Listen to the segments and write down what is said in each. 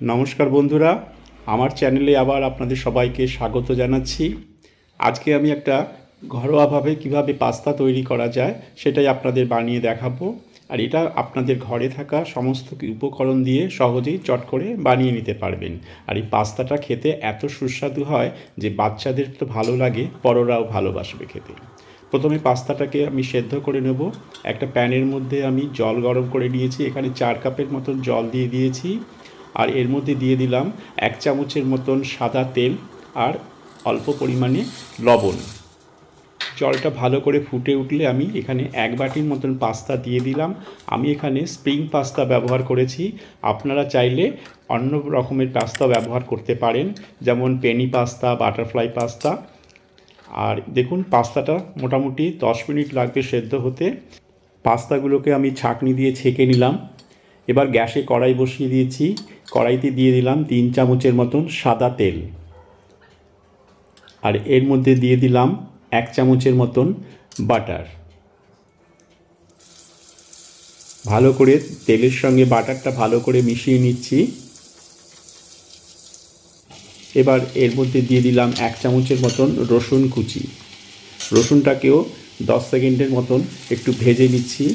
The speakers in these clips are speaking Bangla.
নমস্কার বন্ধুরা, আমার চ্যানেলে আবার আপনাদের সবাইকে স্বাগত জানাচ্ছি। আজকে আমি একটা ঘরোয়াভাবে কিভাবে পাস্তা তৈরি করা যায় সেটাই আপনাদের বানিয়ে দেখাবো। আর এটা আপনাদের ঘরে থাকা সমস্ত উপকরণ দিয়ে সহজেই চট করে বানিয়ে নিতে পারবেন। আর এই পাস্তাটা খেতে এত সুস্বাদু হয় যে বাচ্চাদের তো ভালো লাগে, বড়রাও ভালোবাসবে খেতে। প্রথমে পাস্তাটাকে আমি সেদ্ধ করে নেব। একটা প্যানের মধ্যে আমি জল গরম করে নিয়েছি, এখানে 4 কাপের মতন জল দিয়ে দিয়েছি। আর এর মধ্যে দিয়ে দিলাম 1 চামচের মতন সাদা তেল আর অল্প পরিমাণে লবণ। জলটা ভালো করে ফুটে উঠলে আমি এখানে 1 বাটির মতন পাস্তা দিয়ে দিলাম। আমি এখানে স্প্রিং পাস্তা ব্যবহার করেছি, আপনারা চাইলে অন্য রকমের পাস্তা ব্যবহার করতে পারেন, যেমন পেনি পাস্তা, বাটারফ্লাই পাস্তা। আর দেখুন পাস্তাটা মোটামুটি 10 মিনিট লাগবে সেদ্ধ হতে। পাস্তাগুলোকে আমি ছাঁকনি দিয়ে ছেঁকে নিলাম। এবার গ্যাসে কড়াই বসিয়ে দিয়েছি, কড়াইতে দিয়ে দিলাম 3 চামচের মতন সাদা তেল। আর এর মধ্যে দিয়ে দিলাম 1 চামচের মতন বাটার। ভালো করে তেলের সঙ্গে বাটারটা ভালো করে মিশিয়ে নিচ্ছি। এবার এর মধ্যে দিয়ে দিলাম 1 চামচের মতন রসুন কুচি। রসুনটাকেও 10 সেকেন্ডের মতন একটু ভেজে নিচ্ছি।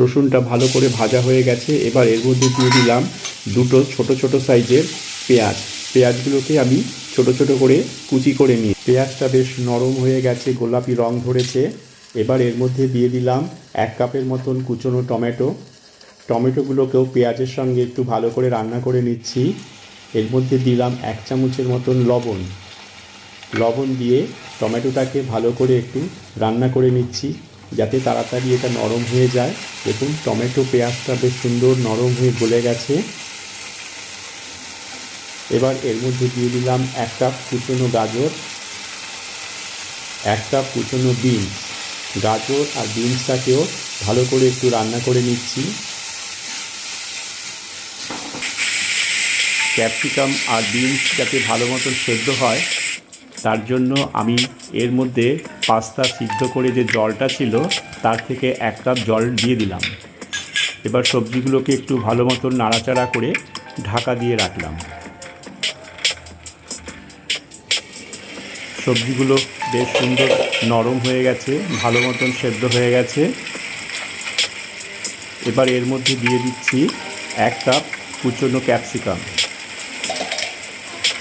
রসুনটা ভালো করে ভাজা হয়ে গেছে। এবার এর মধ্যে দিয়ে দিলাম 2টো ছোট ছোট সাইজের পেঁয়াজ। পেঁয়াজগুলোকে আমি ছোট ছোট করে কুচি করে নিই। পেঁয়াজটা বেশ নরম হয়ে গেছে, গোলাপি রং ধরেছে। এবার এর মধ্যে দিয়ে দিলাম 1 কাপের মতন কুচনো টমেটো। টমেটোগুলোকেও পেঁয়াজের সঙ্গে একটু ভালো করে রান্না করে নিচ্ছি। এর মধ্যে দিলাম 1 চামচের মতন লবণ। লবণ দিয়ে টমেটোটাকে ভালো করে একটু রান্না করে নিচ্ছি, যাতে তাড়াতাড়ি এটা নরম হয়ে যায়। দেখুন টমেটো পেঁয়াজটা বেশ সুন্দর নরম হয়ে গলে গেছে। এবার এর মধ্যে দিয়ে দিলাম 1 কাপ কুচনো গাজর, 1 কাপ কুচনো বিনস। গাজর আর বিনসটাকেও ভালো করে একটু রান্না করে নিচ্ছি। ক্যাপসিকাম আর বিনস যাতে ভালো মতন সেদ্ধ হয় তার জন্য আমি এর মধ্যে পাস্তা সিদ্ধ করে যে জলটা ছিল তার থেকে 1 কাপ জল দিয়ে দিলাম। এবার সবজিগুলোকে একটু ভালো মতন নাড়াচাড়া করে ঢাকা দিয়ে রাখলাম। সবজিগুলো বেশ সুন্দর নরম হয়ে গেছে, ভালো মতন সেদ্ধ হয়ে গেছে। এবার এর মধ্যে দিয়ে দিচ্ছি 1 কাপ কুচনো ক্যাপসিকাম।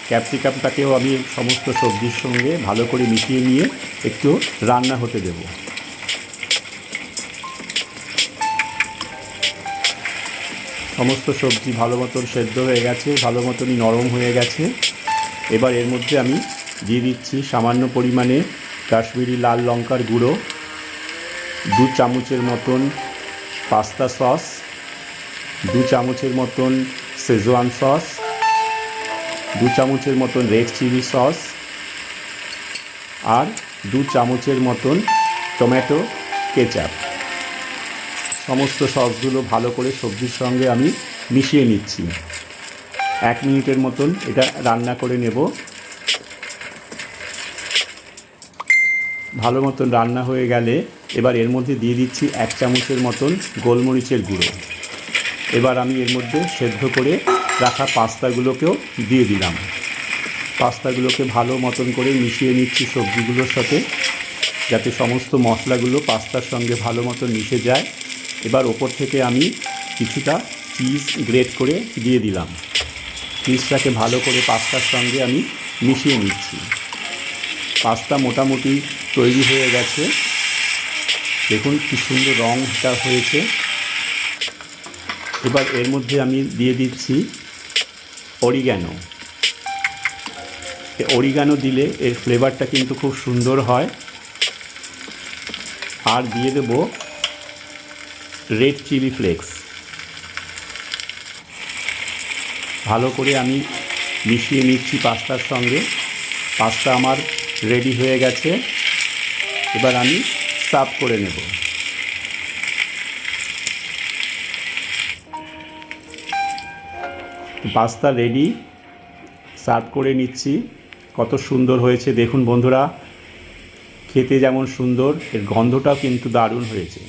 ক্যাপসিকামটাকেও আমি সমস্ত সবজির সঙ্গে ভালো করে মিশিয়ে নিয়ে একটু রান্না হতে দেব। সমস্ত সবজি ভালো মতন সেদ্ধ হয়ে গেছে, ভালো মতনই নরম হয়ে গেছে। এবার এর মধ্যে আমি দিয়ে দিচ্ছি সামান্য পরিমাণে কাশ্মীরি লাল লঙ্কার গুঁড়ো, 2 চামচের মতন পাস্তা সস, 2 চামচের মতন শেজওয়ান সস, 2 চামচের মতন রেড চিলি সস আর 2 চামচের মতন টমেটো কেচাপ। সমস্ত সসগুলো ভালো করে সবজির সঙ্গে আমি মিশিয়ে নিচ্ছি। 1 মিনিটের মতন এটা রান্না করে নেব। ভালো মতন রান্না হয়ে গেলে এবার এর মধ্যে দিয়ে দিচ্ছি 1 চামচের মতন গোলমরিচের গুঁড়ো। এবার আমি এর মধ্যে সেদ্ধ করে রাখা পাস্তাগুলোকেও দিয়ে দিলাম। পাস্তাগুলোকে ভালো মতন করে মিশিয়ে নিচ্ছি সবজিগুলোর সাথে, যাতে সমস্ত মশলাগুলো পাস্তার সঙ্গে ভালো মতন মিশে যায়। এবার ওপর থেকে আমি কিছুটা চিজ গ্রেট করে দিয়ে দিলাম। চিজটাকে ভালো করে পাস্তার সঙ্গে আমি মিশিয়ে নিচ্ছি। পাস্তা মোটামুটি তৈরি হয়ে গেছে। দেখুন কি সুন্দর রঙটা হয়েছে। এবার এর মধ্যে আমি দিয়ে দিচ্ছি অরিগ্যানো। অরিগ্যানো দিলে এর ফ্লেভারটা কিন্তু খুব সুন্দর হয়। আর দিয়ে দেব রেড চিলি ফ্লেক্স। ভালো করে আমি মিশিয়ে নিচ্ছি পাস্তার সঙ্গে। পাস্তা আমার রেডি হয়ে গেছে। এবার আমি সার্ভ করে নেব। পাস্তা রেডি, সার্ভ করে নিচ্ছি। কত সুন্দর হয়েছে দেখুন বন্ধুরা, খেতে যেমন সুন্দর এর গন্ধটাও কিন্তু দারুণ হয়েছে।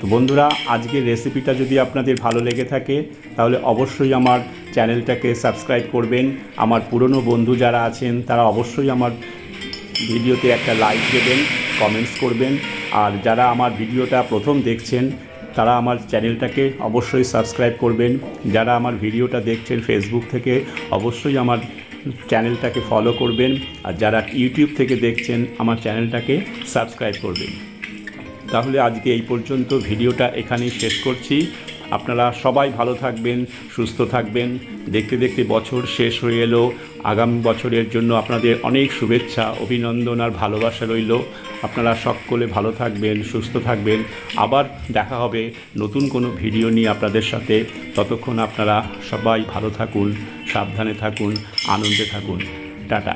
তো বন্ধুরা, আজকের রেসিপিটা যদি আপনাদের ভালো লেগে থাকে তাহলে অবশ্যই আমার চ্যানেলটাকে সাবস্ক্রাইব করবেন। আমার পুরনো বন্ধু যারা আছেন তারা অবশ্যই আমার ভিডিওতে একটা লাইক দেবেন, কমেন্টস করবেন। আর যারা আমার ভিডিওটা প্রথম দেখছেন তারা আমার চ্যানেলটাকে অবশ্যই সাবস্ক্রাইব করবেন। যারা আমার ভিডিওটা দেখছেন ফেসবুক থেকে অবশ্যই আমার চ্যানেলটাকে ফলো করবেন। আর যারা ইউটিউব থেকে দেখছেন আমার চ্যানেলটাকে সাবস্ক্রাইব করবেন। তাহলে আজকে এই পর্যন্ত ভিডিওটা এখানেই শেষ করছি। আপনারা সবাই ভালো থাকবেন, সুস্থ থাকবেন। দেখতে দেখতে বছর শেষ হয়ে এলো। আগামী বছরের জন্য আপনাদের অনেক শুভেচ্ছা, অভিনন্দন আর ভালোবাসা রইল। আপনারা সকলে ভালো থাকবেন, সুস্থ থাকবেন। আবার দেখা হবে নতুন কোনো ভিডিও নিয়ে আপনাদের সাথে। ততক্ষণ আপনারা সবাই ভালো থাকুন, সাবধানে থাকুন, আনন্দে থাকুন। টাটা।